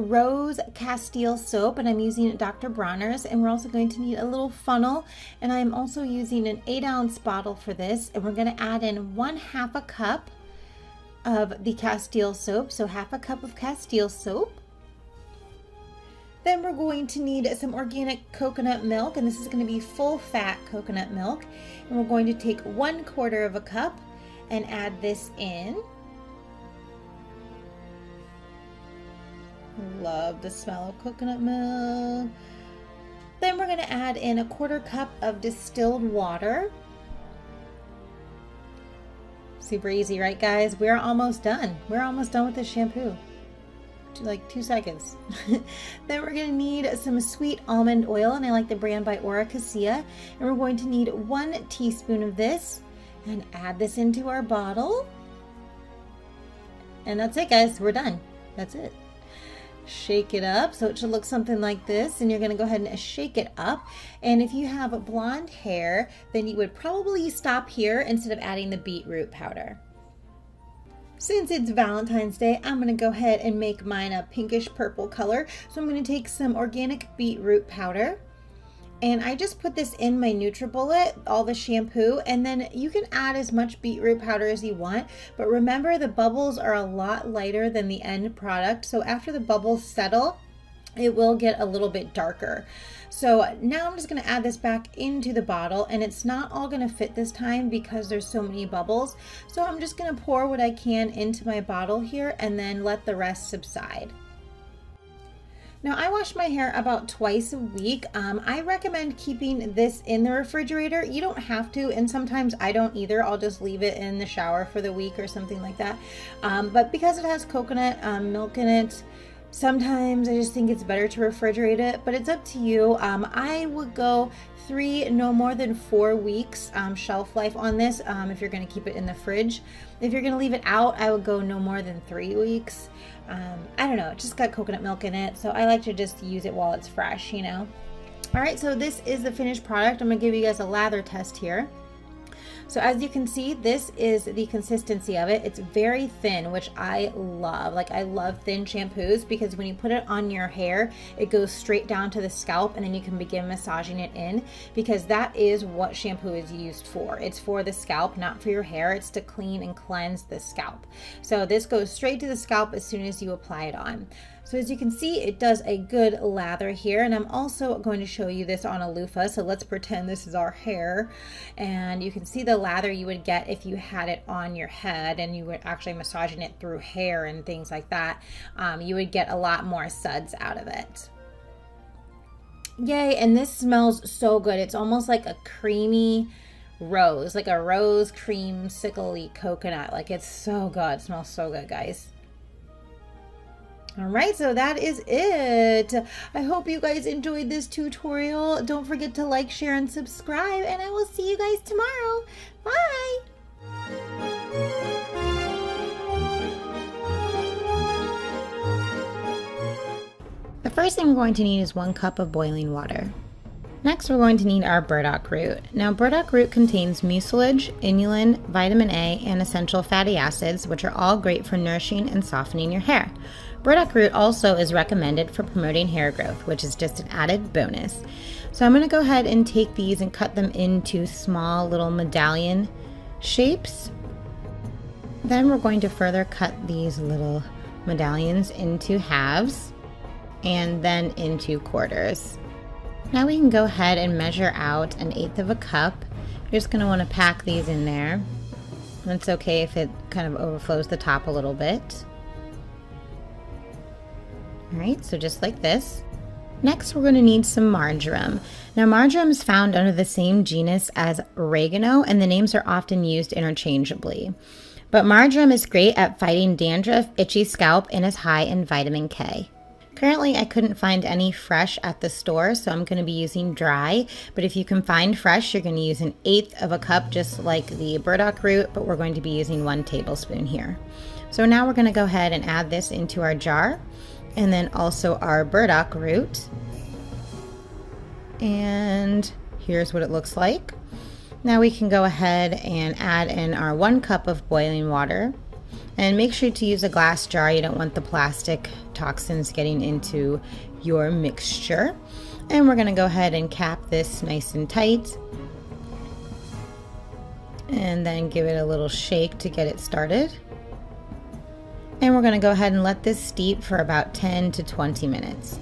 Rose Castile soap, and I'm using Dr. Bronner's, and we're also going to need a little funnel, and I'm also using an 8-ounce bottle for this, and we're going to add in 1/2 a cup of the Castile soap, so 1/2 cup of Castile soap. Then we're going to need some organic coconut milk, and this is going to be full fat coconut milk, and we're going to take 1/4 of a cup and add this in. Love the smell of coconut milk. Then we're going to add in 1/4 cup of distilled water. Super easy, right guys? We're almost done. We're almost done with this shampoo. Like 2 seconds. Then we're going to need some sweet almond oil, and I like the brand by Aura Cassia, and we're going to need 1 teaspoon of this and add this into our bottle. And that's it, guys. We're done. That's it. Shake it up so it should look something like this, and you're going to go ahead and shake it up. And if you have blonde hair, then you would probably stop here instead of adding the beetroot powder. Since it's Valentine's Day, I'm going to go ahead and make mine a pinkish purple color. So I'm going to take some organic beetroot powder, and I just put this in my NutriBullet, all the shampoo, and then you can add as much beetroot powder as you want, but remember the bubbles are a lot lighter than the end product, so after the bubbles settle, it will get a little bit darker. So now I'm just going to add this back into the bottle, and it's not all going to fit this time because there's so many bubbles. So I'm just going to pour what I can into my bottle here and then let the rest subside. Now I wash my hair about twice a week. I recommend keeping this in the refrigerator. You don't have to, and sometimes I don't either. I'll just leave it in the shower for the week or something like that. But because it has coconut milk in it, sometimes I just think it's better to refrigerate it, but it's up to you. I would go 3, no more than 4 weeks shelf life on this if you're going to keep it in the fridge. If you're going to leave it out, I would go no more than 3 weeks. I don't know, it just got coconut milk in it, so I like to just use it while it's fresh, you know. All right, so this is the finished product. I'm going to give you guys a lather test here. So as you can see, this is the consistency of it. It's very thin, which I love. Like, I love thin shampoos because when you put it on your hair, it goes straight down to the scalp, and then you can begin massaging it in, because that is what shampoo is used for. It's for the scalp, not for your hair. It's to clean and cleanse the scalp. So this goes straight to the scalp as soon as you apply it on. So as you can see, it does a good lather here, and I'm also going to show you this on a loofah. So let's pretend this is our hair, and you can see the lather you would get if you had it on your head and you were actually massaging it through hair and things like that. You would get a lot more suds out of it. Yay, and this smells so good. It's almost like a creamy rose, like a rose creamsicle-y coconut. Like, it's so good. It smells so good, guys. All right, so that is it. I hope you guys enjoyed this tutorial. Don't forget to like, share, and subscribe, and I will see you guys tomorrow. Bye. The first thing we're going to need is 1 cup of boiling water. Next, we're going to need our burdock root. Now, burdock root contains mucilage, inulin, vitamin A, and essential fatty acids, which are all great for nourishing and softening your hair. Burdock root also is recommended for promoting hair growth, which is just an added bonus. So I'm going to go ahead and take these and cut them into small little medallion shapes. Then we're going to further cut these little medallions into halves and then into quarters. Now we can go ahead and measure out 1/8 of a cup. You're just going to want to pack these in there. And it's okay if it kind of overflows the top a little bit. Alright, so just like this. Next, we're going to need some marjoram. Now, marjoram is found under the same genus as oregano, and the names are often used interchangeably. But marjoram is great at fighting dandruff, itchy scalp, and is high in vitamin K. Currently, I couldn't find any fresh at the store, so I'm going to be using dry. But if you can find fresh, you're going to use 1/8 of a cup, just like the burdock root, but we're going to be using 1 tablespoon here. So now we're going to go ahead and add this into our jar, and then also our burdock root. And here's what it looks like. Now we can go ahead and add in our 1 cup of boiling water. And make sure to use a glass jar. You don't want the plastic toxins getting into your mixture. And we're going to go ahead and cap this nice and tight. And then give it a little shake to get it started. And we're going to go ahead and let this steep for about 10 to 20 minutes.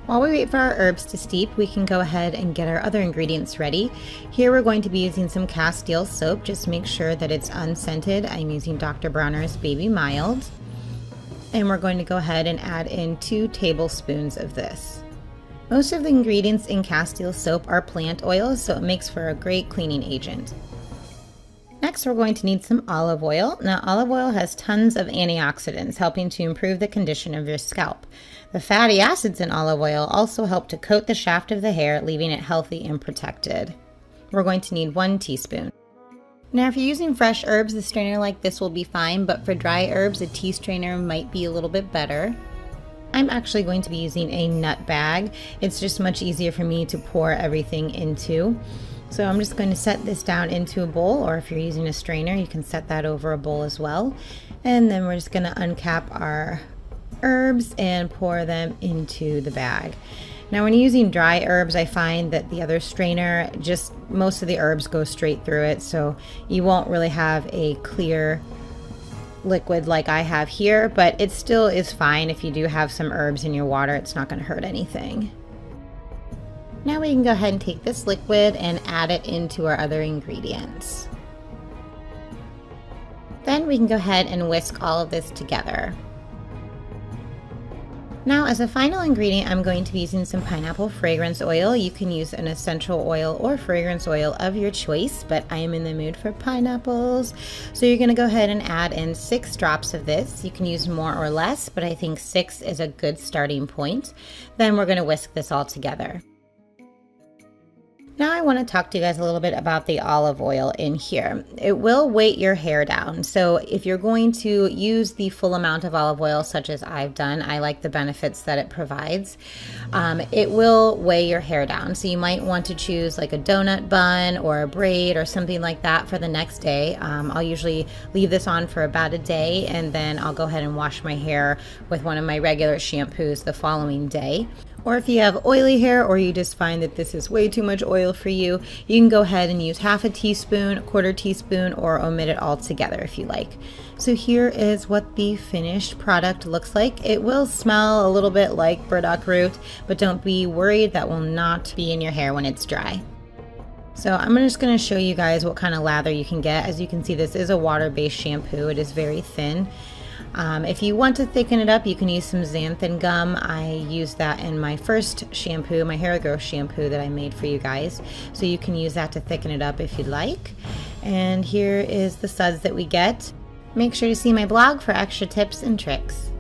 While we wait for our herbs to steep, we can go ahead and get our other ingredients ready. Here we're going to be using some Castile soap. Just make sure that it's unscented. I'm using Dr. Bronner's Baby Mild. And we're going to go ahead and add in 2 tablespoons of this. Most of the ingredients in Castile soap are plant oils, so it makes for a great cleaning agent. Next, we're going to need some olive oil. Now, olive oil has tons of antioxidants, helping to improve the condition of your scalp. The fatty acids in olive oil also help to coat the shaft of the hair, leaving it healthy and protected. We're going to need 1 teaspoon. Now, if you're using fresh herbs, a strainer like this will be fine, but for dry herbs, a tea strainer might be a little bit better. I'm actually going to be using a nut bag. It's just much easier for me to pour everything into. So I'm just going to set this down into a bowl, or if you're using a strainer, you can set that over a bowl as well. And then we're just going to uncap our herbs and pour them into the bag. Now, when you're using dry herbs, I find that the other strainer, just most of the herbs go straight through it, so you won't really have a clear liquid like I have here, but it still is fine. If you do have some herbs in your water, it's not going to hurt anything. Now we can go ahead and take this liquid and add it into our other ingredients. Then we can go ahead and whisk all of this together. Now, as a final ingredient, I'm going to be using some pineapple fragrance oil. You can use an essential oil or fragrance oil of your choice, but I am in the mood for pineapples. So you're going to go ahead and add in 6 drops of this. You can use more or less, but I think 6 is a good starting point. Then we're going to whisk this all together. Now I want to talk to you guys a little bit about the olive oil in here. It will weight your hair down. So if you're going to use the full amount of olive oil, such as I've done, I like the benefits that it provides. It will weigh your hair down. So you might want to choose like a donut bun or a braid or something like that for the next day. I'll usually leave this on for about a day, and then I'll go ahead and wash my hair with one of my regular shampoos the following day. Or if you have oily hair, or you just find that this is way too much oil for you, you can go ahead and use half a teaspoon, 1/4 teaspoon, or omit it altogether if you like. So here is what the finished product looks like. It will smell a little bit like burdock root, but don't be worried, that will not be in your hair when it's dry. So I'm just going to show you guys what kind of lather you can get. As you can see, this is a water-based shampoo. It is very thin. If you want to thicken it up, you can use some xanthan gum. I used that in my first shampoo, my hair growth shampoo that I made for you guys. So you can use that to thicken it up if you'd like. And here is the suds that we get. Make sure to see my blog for extra tips and tricks.